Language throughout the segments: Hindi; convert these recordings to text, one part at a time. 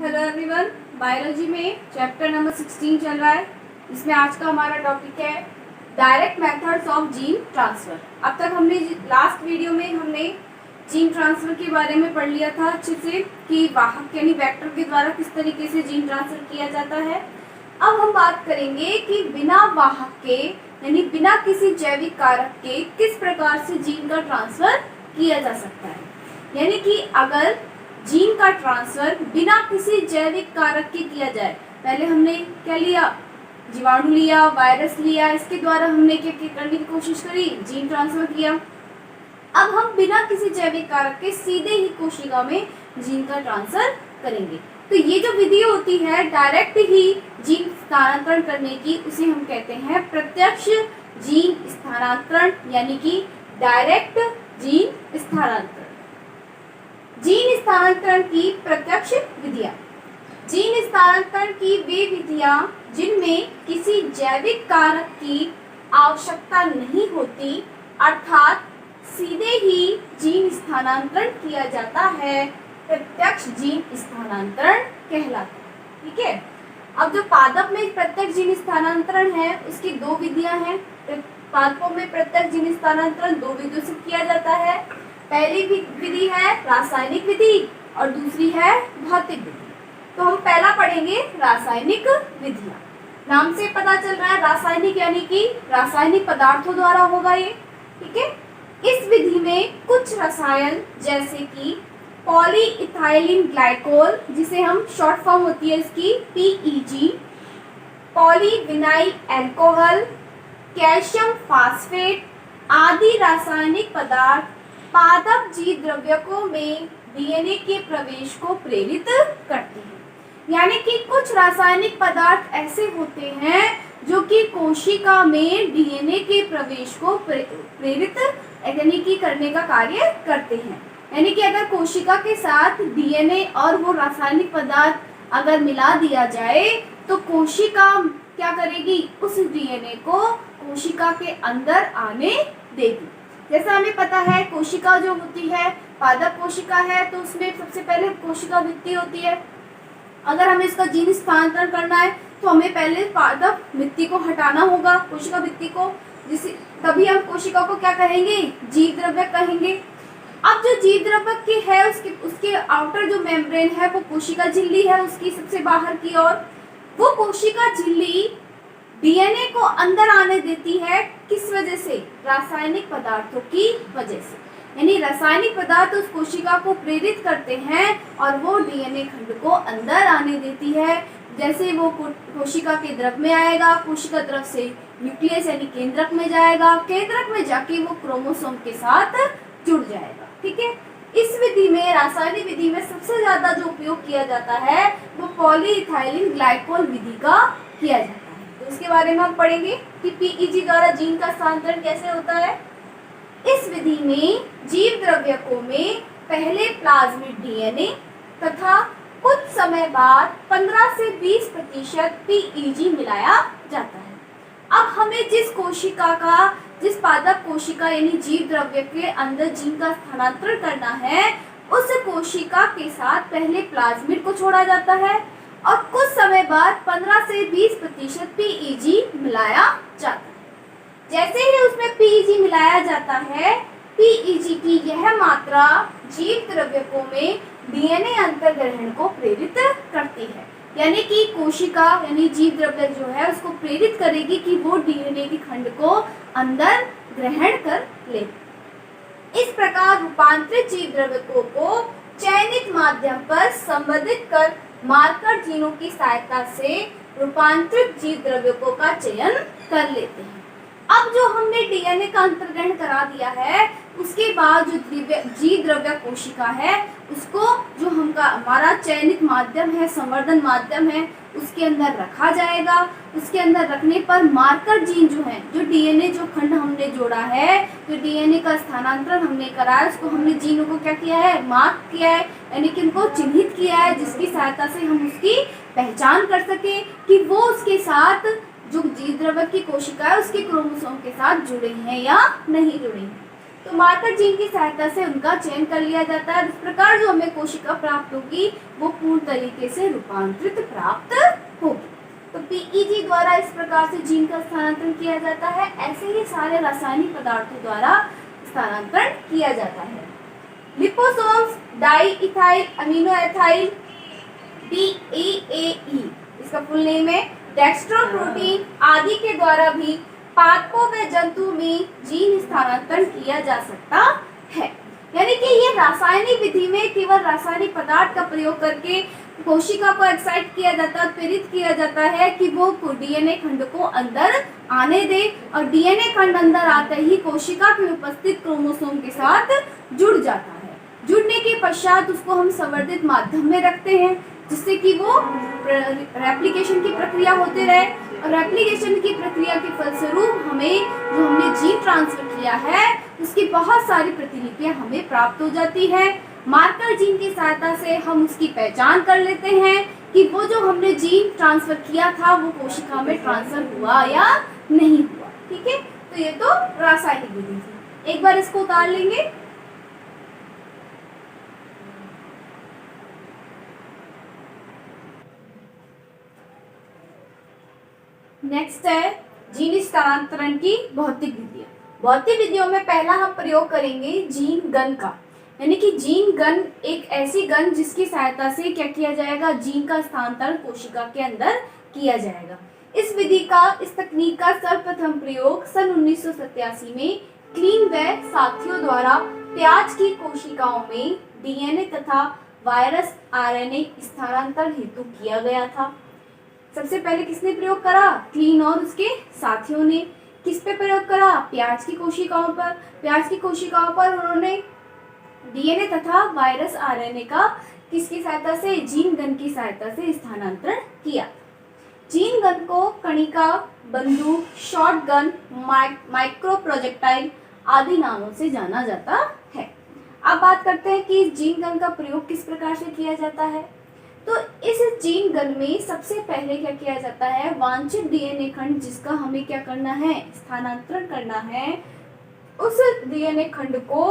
हेलो एवरीवन, बायोलॉजी में चैप्टर नंबर 16 चल रहा है। इसमें आज का हमारा टॉपिक है direct methods of gene transfer. अब तक हमने लास्ट वीडियो में हमने जीन ट्रांसफर के बारे में पढ़ लिया था अच्छे से कि वाहक यानी वेक्टर के द्वारा किस तरीके से जीन ट्रांसफर किया जाता है। अब हम बात करेंगे कि बिना वाहक के यानी बिना किसी जैविक कारक के किस प्रकार से जीन का ट्रांसफर किया जा सकता है। यानी कि अगर जीन का ट्रांसफर बिना किसी जैविक कारक के किया जाए, पहले हमने क्या लिया, जीवाणु लिया, वायरस लिया, इसके द्वारा हमने क्या करने की कोशिश करी, जीन ट्रांसफर किया। अब हम बिना किसी जैविक कारक के सीधे ही कोशिका में जीन का ट्रांसफर करेंगे। तो ये जो विधि होती है डायरेक्ट ही जीन स्थानांतरण करने की, उसे हम कहते हैं प्रत्यक्ष जीन स्थानांतरण यानी कि डायरेक्ट जीन स्थानांतरण। जीन स्थानांतरण की प्रत्यक्ष विधियां। जीन स्थानांतरण की वे विधियां जिनमें किसी जैविक कारक की आवश्यकता नहीं होती, अर्थात सीधे ही जीन स्थानांतरण किया जाता है, प्रत्यक्ष जीन स्थानांतरण कहलाता है। ठीक है। अब जो पादप में प्रत्यक्ष जीन स्थानांतरण है उसकी दो विधियां हैं। पादपों में प्रत्यक्ष जीन स्थानांतरण दो विधियों से किया जाता है। पहली विधि है रासायनिक विधि और दूसरी है भौतिक विधि। तो हम पहला पढ़ेंगे रासायनिक विधियां। नाम से पता चल रहा है रासायनिक यानी कि रासायनिक पदार्थों द्वारा होगा ये। ठीक है। इस विधि में कुछ रसायन जैसे कि पॉलीइथाइलिन ग्लाइकोल, जिसे हम शॉर्ट फॉर्म होती है इसकी PEG, polyvinyl alcohol, calcium phosphate आदि रासायनिक पदार्थ पादप जीव द्रव्यकों में DNA के प्रवेश को प्रेरित करते हैं। यानी कि कुछ रासायनिक पदार्थ ऐसे होते हैं जो कि कोशिका में DNA के प्रवेश को प्रेरित यानी कि करने का कार्य करते हैं। यानी कि अगर कोशिका के साथ DNA और वो रासायनिक पदार्थ अगर मिला दिया जाए तो कोशिका क्या करेगी, उस DNA को कोशिका के अंदर आने देगी। जैसा हमें पता है कोशिका जो होती है पादप कोशिका है, तो उसमें सबसे पहले कोशिका भित्ति होती है। अगर हमें इसका जीन स्थानांतरण करना है तो हमें पहले पादप भित्ति को हटाना होगा, कोशिका भित्ति को, जिसे तभी हम कोशिका को क्या कहेंगे, जीव द्रव्य कहेंगे। अब जो जीव द्रव्य की है उसके आउटर जो मेम्ब्रेन है वो कोशिका झिल्ली है, उसकी सबसे बाहर की ओर वो कोशिका झिल्ली DNA को अंदर आने देती है। किस वजह से, रासायनिक पदार्थों की वजह से। यानी रासायनिक पदार्थ उस कोशिका को प्रेरित करते हैं और वो DNA खंड को अंदर आने देती है। जैसे वो कोशिका के द्रव में आएगा, कोशिका द्रव से न्यूक्लियस यानी केंद्रक में जाएगा, केंद्रक में जाके वो क्रोमोसोम के साथ जुड़ जाएगा। ठीक है। इस विधि में, रासायनिक विधि में सबसे ज्यादा जो उपयोग किया जाता है वो पॉलीइथाइलिन ग्लाइकोल विधि का किया जाता है। तो इसके बारे में हम पढ़ेंगे कि PEG द्वारा जीन का स्थानांतरण कैसे होता है। इस विधि में जीव द्रव्यकों में पहले प्लाज्मिड DNA तथा कुछ समय बाद 15 से 20% PEG मिलाया जाता है। अब हमें जिस पादप कोशिका यानी जीव द्रव्य के अंदर जीन का स्थानांतरण करना है, उस कोशिका के साथ पहले प्लाज्मिड को छोड़ा जाता है और कुछ समय बाद 15 से 20% PEG मिलाया जाता है। जैसे ही उसमें PEG मिलाया जाता है, PEG की यह मात्रा जीव द्रव्यकों में DNA अंतर्ग्रहण को प्रेरित करती है। यानी कि कोशिका यानी जीव द्रव्य जो है उसको प्रेरित करेगी कि वो DNA के खंड को अंदर ग्रहण कर ले। इस प्रकार रूपांतरित जीव द्रव्यकों को चयनित माध्यम पर संवर्धित कर मार्कर जीनों की सहायता से रूपांतरित जीव द्रव्यकों का चयन कर लेते हैं। अब जो हमने DNA का अंतर्ग्रहण करा दिया है, उसके बाद जो जीव द्रव्य कोशिका है उसको जो हमारा चयनित माध्यम है, संवर्धन माध्यम है, उसके अंदर रखा जाएगा। उसके अंदर रखने पर मार्कर जीन जो है, जो DNA जो खंड हमने जोड़ा है, जो DNA का स्थानांतरण हमने करा है, उसको हमने जीनों को क्या किया है, मार्क किया है, यानी कि उनको चिन्हित किया है, जिसकी सहायता से हम उसकी पहचान कर सके कि वो उसके साथ जो जीव द्रव्य की कोशिका है उसके क्रोमोसोम के साथ जुड़े हैं या नहीं जुड़े हैं। तो मार्कर जीन की सहायता से उनका चयन कर लिया जाता है। इस प्रकार जो हमें कोशिका प्राप्त होगी वो पूर्ण तरीके से रूपांतरित प्राप्त होगी। तो पीईजी द्वारा इस प्रकार से जीन का स्थानांतरण किया जाता है। ऐसे ही सारे रासायनिक पदार्थों द्वारा स्थानांतरण किया जाता है। Liposomes, di ethyl amino ethyl DEAE इसका फुल नेम है, डेक्स्ट्रोप्रोटीन आदि के द्वारा भी पादपों व जंतु में जीन स्थानांतरण किया जा सकता है। यानी कि ये रासायनिक विधि में केवल रासायनिक पदार्थ का प्रयोग करके कोशिका को एक्साइट किया जाता है, प्रेरित किया जाता है कि वो डीएनए खंड को अंदर आने दे, और डीएनए खंड अंदर आते ही कोशिका में उपस्थित क्रोमोसोम के साथ जुड़ जाता है। जुड़ने के पश्चात उसको हम संवर्धित माध्यम में रखते हैं, जिससे कि वो रेप्लिकेशन की प्रक्रिया होते रहे, और रेप्लिकेशन की प्रक्रिया के फलस्वरूप हमें जो हमने जीन ट्रांसफर किया है उसकी बहुत सारी प्रतिलिपियां हमें प्राप्त हो जाती है। मार्कर जीन की सहायता से हम उसकी पहचान कर लेते हैं कि वो जो हमने जीन ट्रांसफर किया था वो कोशिका में ट्रांसफर हुआ या नहीं हुआ। ठीक है, तो ये तो रासायनिक विधि थी। एक बार इसको उतार लेंगे। नेक्स्ट है जीन स्थानांतरण की भौतिक विधियां। भौतिक विधियों में पहला हम प्रयोग करेंगे जीन गन का, यानी कि जीन गन एक ऐसी गन जिसकी सहायता से क्या किया जाएगा, जीन का स्थानांतरण कोशिका के अंदर किया जाएगा। इस विधि का, इस तकनीक का सर्वप्रथम प्रयोग सन 1987 में क्लीन व साथियों द्वारा प्याज की कोशिकाओं में डीएनए तथा वायरस आरएनए स्थानांतरण हेतु किया गया था। सबसे पहले किसने प्रयोग करा? क्लीन और उसके साथियों ने। किस पे प्रयोग करा? प्याज की कोशिकाओं पर। प्याज की कोशिकाओं पर उन्होंने डीएनए तथा वायरस आरएनए का किसकी सहायता से? जीन गन की सहायता से स्थानांतरण किया। जीन गन को कणिका, बंदूक, शॉट गन, माइक्रो प्रोजेक्टाइल आदि नामों से जाना जाता है। अब बात करते हैं कि जीन गन का प्रयोग किस प्रकार से किया जाता है। तो इस जीन गन में सबसे पहले क्या किया जाता है, वांछित डीएनए खंड जिसका हमें क्या करना है, स्थानांतरण करना है, उस डीएनए खंड को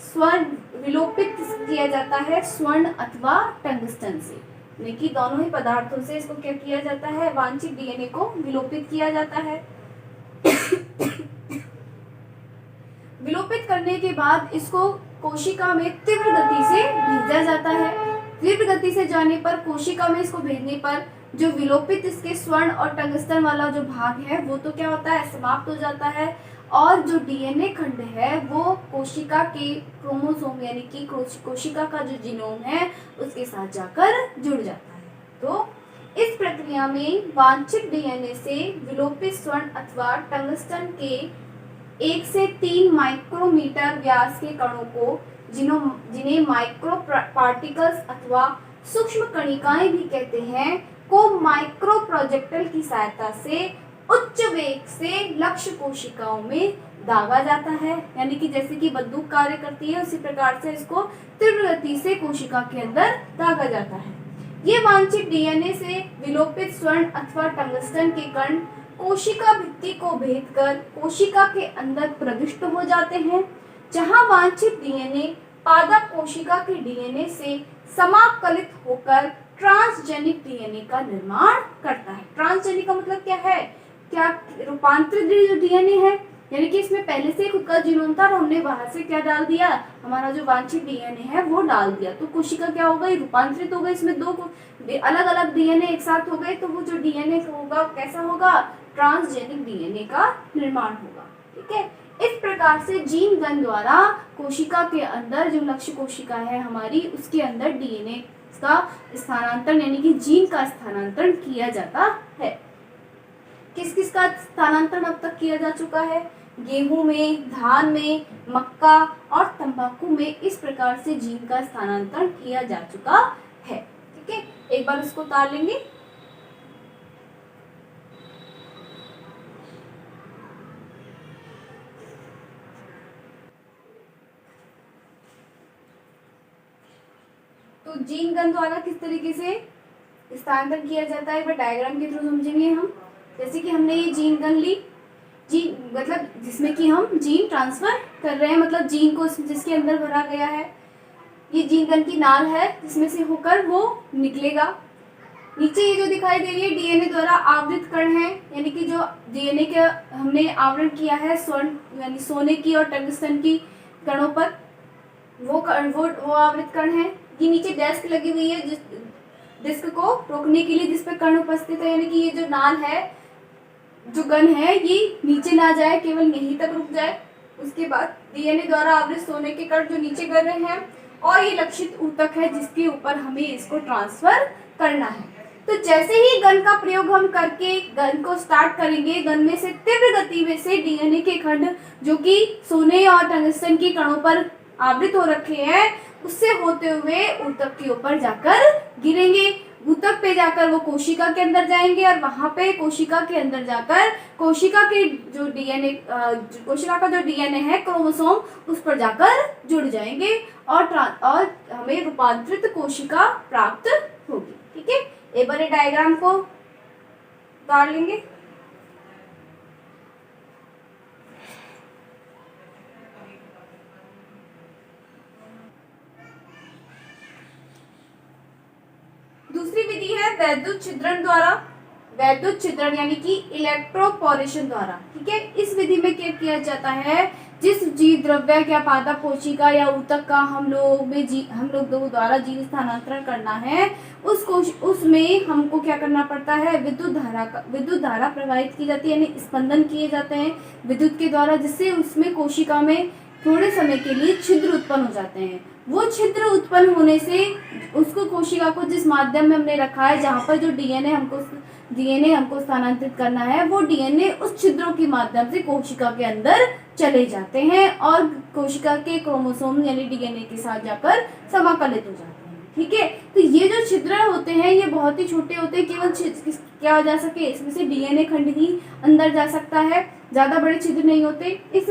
स्वर्ण विलोपित किया जाता है, स्वर्ण अथवा टंगस्टन से। यानी कि दोनों ही पदार्थों से इसको क्या किया जाता है, वांछित डीएनए को विलोपित किया जाता है। विलोपित करने के बाद इसको कोशिका में तीव्र गति से भेजा जाता है। तीव्र गति से जाने पर कोशिका में इसको भेजने पर जो विलोपित इसके स्वर्ण और टंगस्टन वाला जो भाग है वो तो क्या होता है, समाप्त हो जाता है, और जो डीएनए खंड है वो कोशिका के क्रोमोसोम यानी कि कोशिका का जो जीनोम है उसके साथ जाकर जुड़ जाता है। तो इस प्रक्रिया में वांछित डीएनए से विलोपित स्वर्ण अथवा टंगस्टन के 1 से 3 माइक्रोमीटर व्यास के कणों को, जिन्हें माइक्रो पार्टिकल्स अथवा सूक्ष्म कणिकाएं भी कहते हैं, को माइक्रो प्रोजेक्टाइल की सहायता से उच्च वेग से लक्ष्य कोशिकाओं में दागा जाता है। यानी कि जैसे कि बंदूक कार्य करती है उसी प्रकार से इसको तीव्र गति से कोशिका के अंदर दागा जाता है। ये वांछित डीएनए से विलोपित स्वर्ण अथवा टंगस्टन के कण कोशिका भित्ति को भेदकर कोशिका के अंदर प्रविष्ट हो जाते हैं, जहां वांछित डीएनए पादप कोशिका के डीएनए से समाकलित होकर ट्रांसजेनिक डीएनए का निर्माण करता है। ट्रांसजेनिक का मतलब क्या है, क्या रूपांतरित जो डीएनए है, यानी कि इसमें पहले से खुद का जीनोम था और हमने बाहर से क्या डाल दिया, हमारा जो वांछित डीएनए है वो डाल दिया, तो कोशिका क्या हो गई, रूपांतरित हो गई। इसमें दो अलग अलग डीएनए एक साथ हो गए, तो वो जो डीएनए होगा कैसा होगा, ट्रांसजेनिक डीएनए का निर्माण होगा। ठीक है, इस प्रकार से जीन गन द्वारा कोशिका के अंदर जो लक्ष्य कोशिका है हमारी, उसके अंदर डीएनए का स्थानांतरण यानी कि जीन का स्थानांतरण किया जाता है। किस किस का स्थानांतरण अब तक किया जा चुका है, गेहूं में, धान में, मक्का और तंबाकू में इस प्रकार से जीन का स्थानांतरण किया जा चुका है। ठीक है, एक बार इसको उतार लेंगे। तो जीन गन द्वारा किस तरीके से स्थानांतरण किया जाता है वह डायग्राम के थ्रू समझेंगे हम। जैसे कि हमने ये जीन गन ली, जीन मतलब जिसमें कि हम जीन ट्रांसफर कर रहे हैं, मतलब जीन को जिसके अंदर भरा गया है। ये जीन गन की नाल है जिसमें से होकर वो निकलेगा। नीचे ये जो दिखाई दे रही है डीएनए द्वारा आवृत कण है, यानी कि जो डीएनए के हमने आवरण किया है स्वर्ण यानी सोने की और टंगस्टन की कणों पर, वो आवृत कण है। ये नीचे डेस्क लगी हुई है जिस डिस्क को रोकने के लिए, जिस पर कण उपस्थित है, यानी कि ये जो नाल है, जो गन है, ये नीचे ना जाए, केवल यहीं तक रुक जाए। उसके बाद डीएनए द्वारा आवृत सोने के कण जो नीचे गिर रहे हैं, और ये लक्षित ऊतक है जिसके ऊपर हमें इसको ट्रांसफर करना है। तो जैसे ही गन का प्रयोग हम करके गन को स्टार्ट करेंगे, गन में से तीव्र गति में से डीएनए के खंड जो कि सोने और टंगस्टन की कणों पर आवृत हो रखे हैं, उससे होते हुए ऊतक के ऊपर जाकर गिरेंगे। ऊतक पे जाकर वो कोशिका के अंदर जाएंगे, और वहां पे कोशिका के अंदर जाकर कोशिका के जो डीएनए कोशिका का जो डीएनए है क्रोमोसोम, उस पर जाकर जुड़ जाएंगे और हमें रूपांतरित कोशिका प्राप्त होगी। ठीक है, एक बार डायग्राम को उतार लेंगे। दूसरी विधि है वैद्युत छिद्रण द्वारा, वैद्युत छिद्रण यानी कि इलेक्ट्रोपोरेशन द्वारा। ठीक है, इस विधि में क्या किया जाता है, जिस जीव द्रव्य या पादप कोशिका या ऊतक का हम लोग द्वारा जीन स्थानांतरण करना है, उसमें हमको क्या करना पड़ता है, विद्युत धारा प्रवाहित की जाती है, यानी स्पंदन किए जाते हैं विद्युत के द्वारा, जिससे उसमें कोशिका में थोड़े समय के लिए छिद्र उत्पन्न हो जाते हैं। वो छिद्र उत्पन्न होने से उसको कोशिका को जिस माध्यम में हमने रखा है, जहाँ पर जो डीएनए हमको स्थानांतरित करना है, वो डीएनए उस छिद्रों के माध्यम से कोशिका के अंदर चले जाते हैं और कोशिका के क्रोमोसोम यानी डीएनए के साथ जाकर समाकलित हो जाते हैं। ठीक है, तो ये जो छिद्र होते हैं ये बहुत ही छोटे होते हैं, केवल क्या जा सके, इसमें से डीएनए खंड ही अंदर जा सकता है, ज्यादा बड़े छिद्र नहीं होते। इस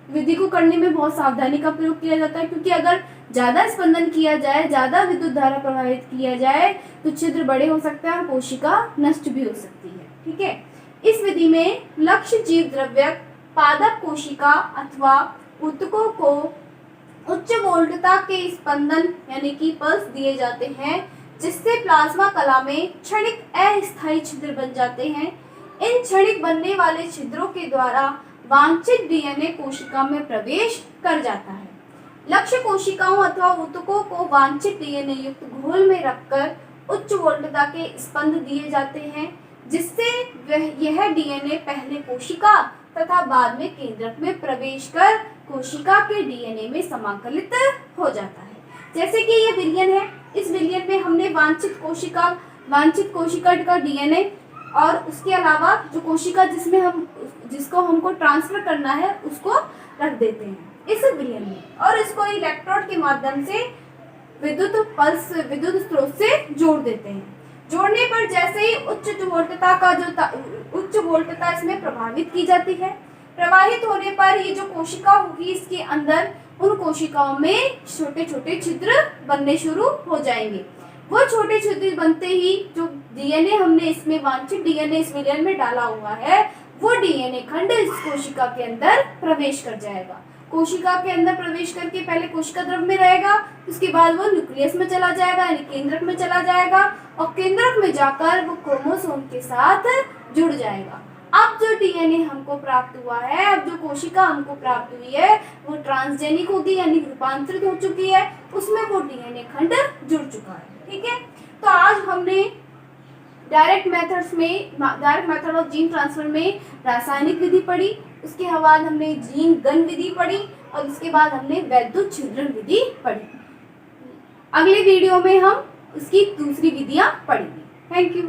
विधि को करने में बहुत सावधानी का प्रयोग किया जाता है, क्योंकि अगर ज्यादा स्पंदन किया जाए, ज्यादा विद्युत धारा प्रवाहित किया जाए, तो छिद्र बड़े हो सकते हैं और कोशिका नष्ट भी हो सकती है। ठीक है, इस विधि में लक्ष्य जीव द्रव्य पादप कोशिका अथवा ऊतकों को उच्च वोल्टता के स्पंदन यानी कि पल्स दिए जाते हैं, जिससे प्लाज्मा कला में क्षणिक अस्थायी छिद्र बन जाते हैं। इन क्षणिक बनने वाले छिद्रों के द्वारा वांछित डीएनए कोशिका में प्रवेश कर जाता है। लक्ष्य कोशिकाओं अथवा ऊतकों को वांछित डीएनए युक्त घोल में रखकर उच्च वोल्टता के स्पंद दिए जाते हैं, जिससे यह डीएनए पहले कोशिका तथा बाद में केंद्रक में प्रवेश कर कोशिका के डीएनए में समाकलित हो जाता है। जैसे कि ये विलयन है, इस विलयन में हमने वांछित कोशिका का डीएनए और उसके अलावा जो कोशिका जिसको हमको ट्रांसफर करना है, उसको रख देते हैं इस विलयन में, और इसको इलेक्ट्रोड के माध्यम से विद्युत स्रोत से जोड़ देते हैं। जोड़ने पर जैसे ही उच्च वोल्टता इसमें प्रभावित की जाती है, प्रवाहित होने पर ये जो कोशिका होगी, इसके अंदर उन कोशिकाओं में छोटे छोटे छिद्र बनने शुरू हो जाएंगे। वो छोटे छिद्र बनते ही जो डीएनए हमने इसमें वांछित डीएनए इस विलयन में डाला हुआ है, वो डीएनए खंड इस कोशिका के अंदर प्रवेश कर जाएगा। कोशिका के अंदर प्रवेश करके पहले कोशिका द्रव में रहेगा, उसके बाद वो न्यूक्लियस में चला जाएगा यानी केंद्रक में चला जाएगा, और केंद्रक में जाकर वो क्रोमोसोम के साथ जुड़ जाएगा। अब जो डीएनए हमको प्राप्त हुआ है, अब जो कोशिका हमको प्राप्त हुई है, वो ट्रांसजेनिक होगी यानी रूपांतरित हो चुकी है, उसमें वो डीएनए खंड जुड़ चुका है। ठीक है, तो आज हमने direct method of gene transfer में रासायनिक विधि पढ़ी, उसके बाद हमने जीन गन विधि पढ़ी, और उसके बाद हमने वैद्युत छिद्रण विधि पढ़ी। अगले वीडियो में हम उसकी दूसरी विधियां पढ़ेंगे। Thank you.